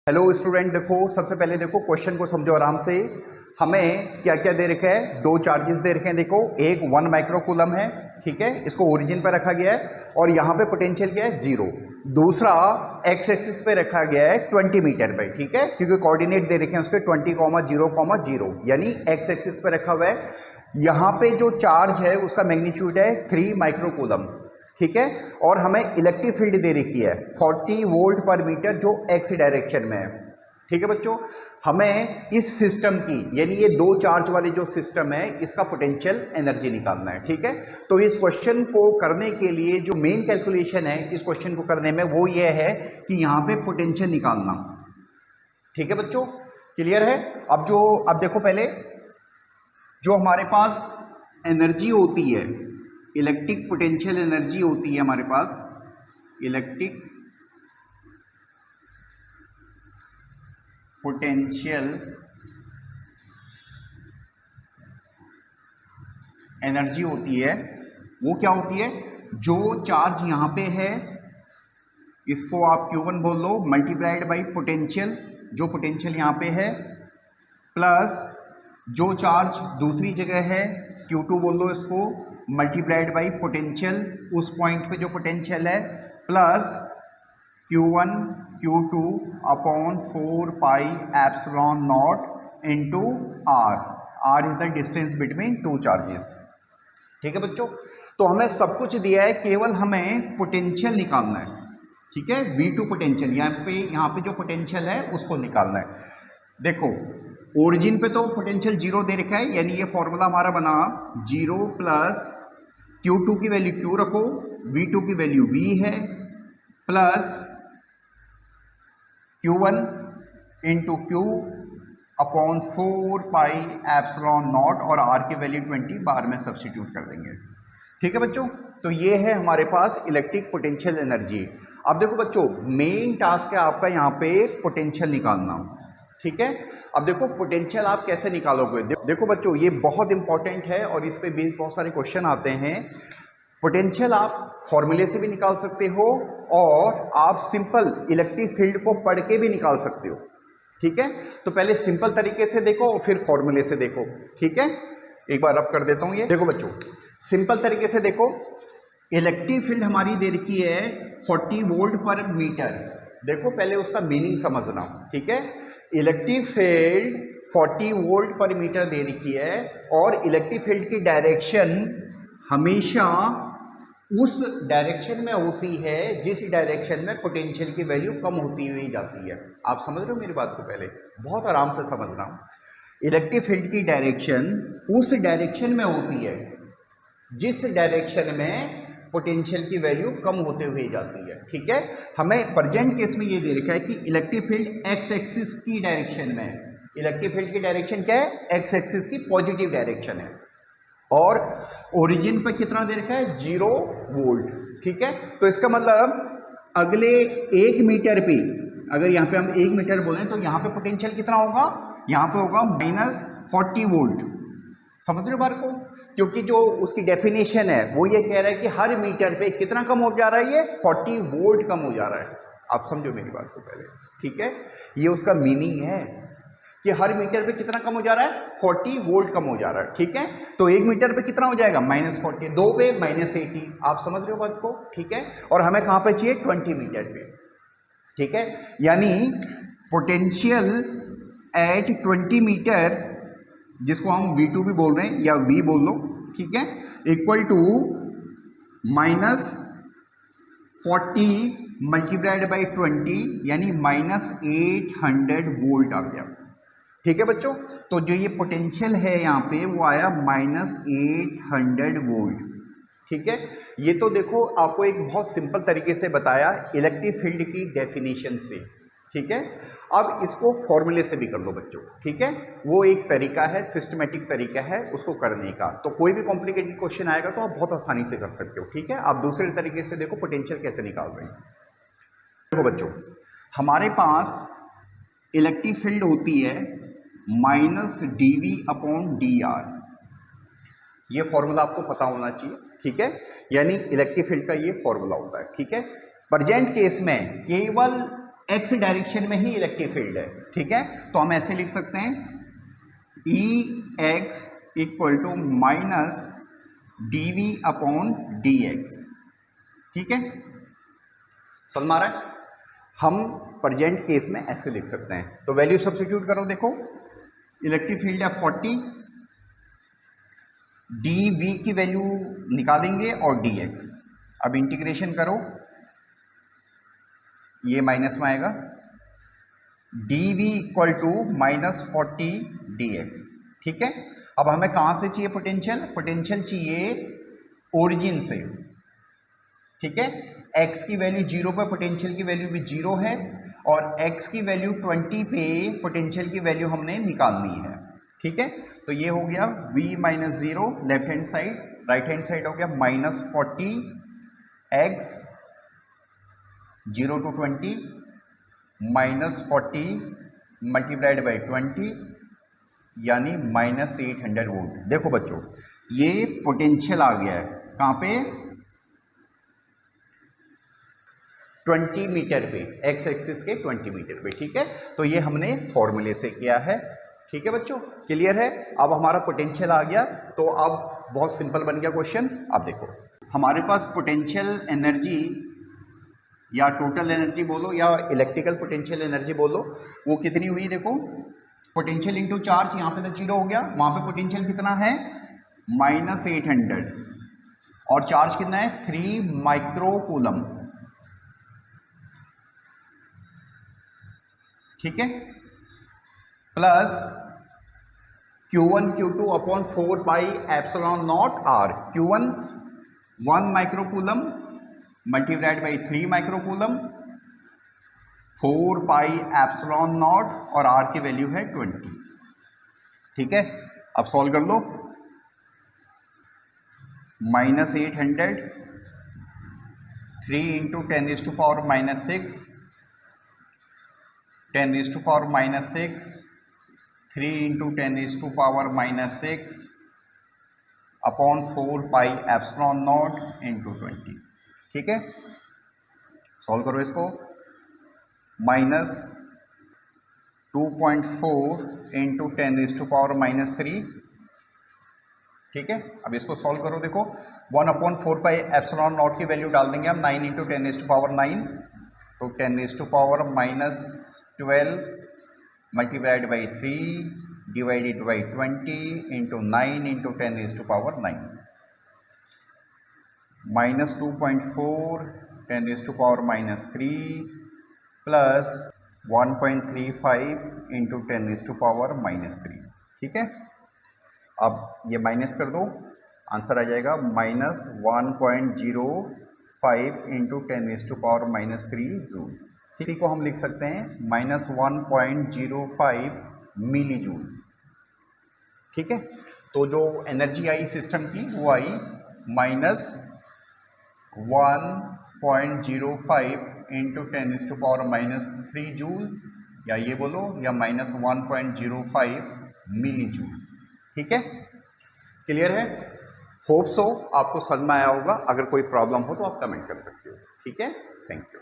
Hello student, देखो सबसे पहले देखो क्वेश्चन को समझो आराम से। हमें क्या क्या दे रखा है, दो चार्जेस दे रखे हैं। देखो एक 1 माइक्रोकूलम है, ठीक है, इसको ओरिजिन पर रखा गया है और यहाँ पे पोटेंशियल क्या है 0। दूसरा एक्स एक्सिस पे रखा गया है 20 मीटर पे, ठीक है, क्योंकि कोऑर्डिनेट दे रखे हैं उसके 20,0,0, यानी एक्स एक्सिस पे रखा हुआ है। यहाँ पे जो चार्ज है उसका मैग्नीट्यूड है 3 माइक्रोकूलम, ठीक है, और हमें इलेक्ट्रिक फील्ड दे रखी है 40 वोल्ट पर मीटर जो एक्स डायरेक्शन में है, ठीक है बच्चों। हमें इस सिस्टम की, यानी ये दो चार्ज वाली जो सिस्टम है, इसका पोटेंशियल एनर्जी निकालना है, ठीक है। तो इस क्वेश्चन को करने के लिए जो मेन कैलकुलेशन है इस क्वेश्चन को करने में वो ये है कि यहाँ पे पोटेंशियल निकालना, ठीक है बच्चों, क्लियर है। अब देखो पहले जो हमारे पास एनर्जी होती है, इलेक्ट्रिक पोटेंशियल एनर्जी होती है हमारे पास, इलेक्ट्रिक पोटेंशियल एनर्जी होती है, वो क्या होती है, जो चार्ज यहाँ पे है इसको आप Q1 बोल लो, मल्टीप्लाइड बाई पोटेंशियल, जो पोटेंशियल यहाँ पे है, प्लस जो चार्ज दूसरी जगह है Q2 बोल लो इसको, मल्टीप्लाइड बाई पोटेंशियल उस पॉइंट पे जो पोटेंशियल है, plus Q1 Q2 upon 4 pi epsilon not into R। R is the distance between two charges, ठीक है बच्चों। तो हमें सब कुछ दिया है, केवल हमें पोटेंशियल निकालना है, ठीक है। V2 पोटेंशियल यहाँ पे जो पोटेंशियल है उसको निकालना है। देखो ओरिजिन पे तो पोटेंशियल 0 दे रखा है, यानी ये फॉर्मूला हमारा बना 0 प्लस Q2 की वैल्यू Q रखो, V2 की वैल्यू V है, plus Q1 into Q upon 4 pi epsilon naught, और R की वैल्यू 20 बार में सब्स्टिट्यूट कर देंगे, ठीक है बच्चों। तो ये है हमारे पास इलेक्ट्रिक पोटेंशियल एनर्जी। अब देखो बच्चों, मेन टास्क है आपका यहाँ पे पोटेंशियल निकालना, ठीक है। अब देखो पोटेंशियल आप कैसे निकालोगे, देखो बच्चों ये बहुत इंपॉर्टेंट है और इस पे बेस्ड बहुत सारे क्वेश्चन आते हैं। पोटेंशियल आप फॉर्मूले से भी निकाल सकते हो और आप सिंपल इलेक्ट्रिक फील्ड को पढ़ के भी निकाल सकते हो, ठीक है। तो पहले सिंपल तरीके से देखो फिर फॉर्मूले से देखो, ठीक है। एक बार रब कर देता हूं ये, देखो बच्चों सिंपल तरीके से देखो, इलेक्ट्रिक फील्ड हमारी दे रखी है 40 वोल्ट पर मीटर। देखो पहले उसका मीनिंग समझना, ठीक है। इलेक्ट्रिक फील्ड 40 वोल्ट पर मीटर दे रखी है और इलेक्ट्रिक फील्ड की डायरेक्शन हमेशा उस डायरेक्शन में होती है जिस डायरेक्शन में पोटेंशियल की वैल्यू कम होती हुई जाती है। आप समझ रहे हो मेरी बात को, पहले बहुत आराम से समझना। इलेक्ट्रिक फील्ड की डायरेक्शन उस डायरेक्शन में होती है जिस डायरेक्शन में पोटेंशियल की वैल्यू कम होते हुए जाती है, ठीक है। हमें प्रेजेंट केस में ये दे रखा है कि इलेक्ट्रिक फील्ड एक्स एक्सिस की डायरेक्शन में, इलेक्ट्रिक फील्ड की डायरेक्शन क्या है, एक्स एक्सिस की पॉजिटिव डायरेक्शन है, और ओरिजिन पर कितना दे रखा है 0 वोल्ट, ठीक है। तो इसका मतलब अगले 1 मीटर पे, अगर यहाँ पे हम 1 मीटर बोलें तो यहाँ पे पोटेंशियल कितना होगा, यहाँ पे होगा -40 वोल्ट। समझ रहे हो बात को, क्योंकि जो उसकी डेफिनेशन है वो ये कह रहा है कि हर मीटर पे कितना कम हो जा रहा है, ये 40 वोल्ट कम हो जा रहा है। आप समझो मेरी बात को पहले, ठीक है। ये उसका मीनिंग है कि हर मीटर पे कितना कम हो जा रहा है, 40 वोल्ट कम हो जा रहा है, ठीक है। तो 1 मीटर पे कितना हो जाएगा -40, 2 पे -80। आप समझ रहे हो बात को, ठीक है। और हमें कहाँ पे चाहिए, 20 मीटर पे, ठीक है। यानी पोटेंशियल एट 20 मीटर, जिसको हम V2 भी बोल रहे हैं या V बोल लो, ठीक है, इक्वल टू -40 मल्टीप्लाइड बाई 20, यानी -800 वोल्ट आ गया, ठीक है बच्चों। तो जो ये पोटेंशियल है यहाँ पे वो आया -800 वोल्ट, ठीक है। ये तो देखो आपको एक बहुत सिंपल तरीके से बताया इलेक्ट्रिक फील्ड की डेफिनेशन से, ठीक है। अब इसको फॉर्मूले से भी कर लो बच्चों, ठीक है। वो एक तरीका है, सिस्टमेटिक तरीका है उसको करने का। तो कोई भी कॉम्प्लिकेटेड क्वेश्चन आएगा तो आप बहुत आसानी से कर सकते हो, ठीक है। आप दूसरे तरीके से देखो पोटेंशियल कैसे निकाल रहे हैं। देखो बच्चों, हमारे पास इलेक्ट्रिक फील्ड होती है -dV/dr, ये फॉर्मूला आपको पता होना चाहिए, ठीक है। यानी इलेक्ट्रिक फील्ड का ये फॉर्मूला होता है, ठीक है। प्रेजेंट केस में केवल एक्स डायरेक्शन में ही इलेक्ट्रिक फील्ड है, ठीक है। तो हम ऐसे लिख सकते हैं E X equal to minus D V upon D x, ठीक है। समझ में आ रहा है? हम प्रेजेंट केस में ऐसे लिख सकते हैं। तो वैल्यू सब्स्टिट्यूट करो, देखो इलेक्ट्रिक फील्ड है 40, डी वी की वैल्यू निकालेंगे और डी एक्स। अब इंटीग्रेशन करो, ये माइनस में आएगा, d v equal to minus 40 d x, ठीक है। अब हमें कहां से चाहिए पोटेंशियल? पोटेंशियल चाहिए ओरिजिन से, ठीक है। x की वैल्यू 0 पर पोटेंशियल की वैल्यू भी 0 है और x की वैल्यू 20 पे पोटेंशियल की वैल्यू हमने निकालनी है, ठीक है। तो ये हो गया v minus 0 left hand side, right hand side हो गया minus 40 x 0 to 20 minus 40 multiplied by 20 यानी माइनस 800 वोल्ट। देखो बच्चों ये पोटेंशियल आ गया है कहाँ पे? 20 मीटर पे, एक्स एक्सिस के 20 मीटर पे, ठीक है। तो ये हमने फॉर्मूले से किया है, ठीक है बच्चों, क्लियर है। अब हमारा पोटेंशियल आ गया, तो अब बहुत सिंपल बन गया क्वेश्चन। अब देखो हमारे पास पोटेंशियल एनर्जी या टोटल एनर्जी बोलो या इलेक्ट्रिकल पोटेंशियल एनर्जी बोलो, वो कितनी हुई? देखो पोटेंशियल इंटू चार्ज, यहाँ पे तो 0 हो गया, वहाँ पे पोटेंशियल कितना है? माइनस 800 और चार्ज कितना है? 3 माइक्रो कूलम, ठीक है, plus Q1 Q2 upon 4 pi epsilon naught R. Q1 1 micro coulomb multiplied by 3 micro coulomb, 4 pi epsilon naught और आर की वैल्यू है 20, ठीक है। अब सॉल्व कर लो, minus 800 3 into 10⁻⁻6 10⁻⁻6 3 into 10⁻⁻6 upon 4 pi epsilon naught into 20, ठीक है। सॉल्व करो इसको, माइनस 2.4 इंटू 10⁻⁻3, ठीक है। अब इसको सॉल्व करो, देखो 1/4 पाई एप्सिलॉन नॉट की वैल्यू डाल देंगे हम 9 इंटू 10⁻9, तो 10⁻12 multiplied by 3 divided by 20 into 9 into 10⁻9, minus 2.4 10⁻3 plus 1.35 into 10⁻3, ठीक है। अब ये माइनस कर दो, आंसर आ जाएगा माइनस 1.05 इंटू 10⁻3 जूल। इसी को हम लिख सकते हैं माइनस 1.05 मिली जूल, ठीक है। तो जो एनर्जी आई सिस्टम की वो आई माइनस 1.05 इंटू 10⁻3 जूल, या ये बोलो या माइनस 1.05 मिली जूल, ठीक है। क्लियर है? होप सो आपको समझ में आया होगा। अगर कोई प्रॉब्लम हो तो आप कमेंट कर सकते हो, ठीक है। Thank you.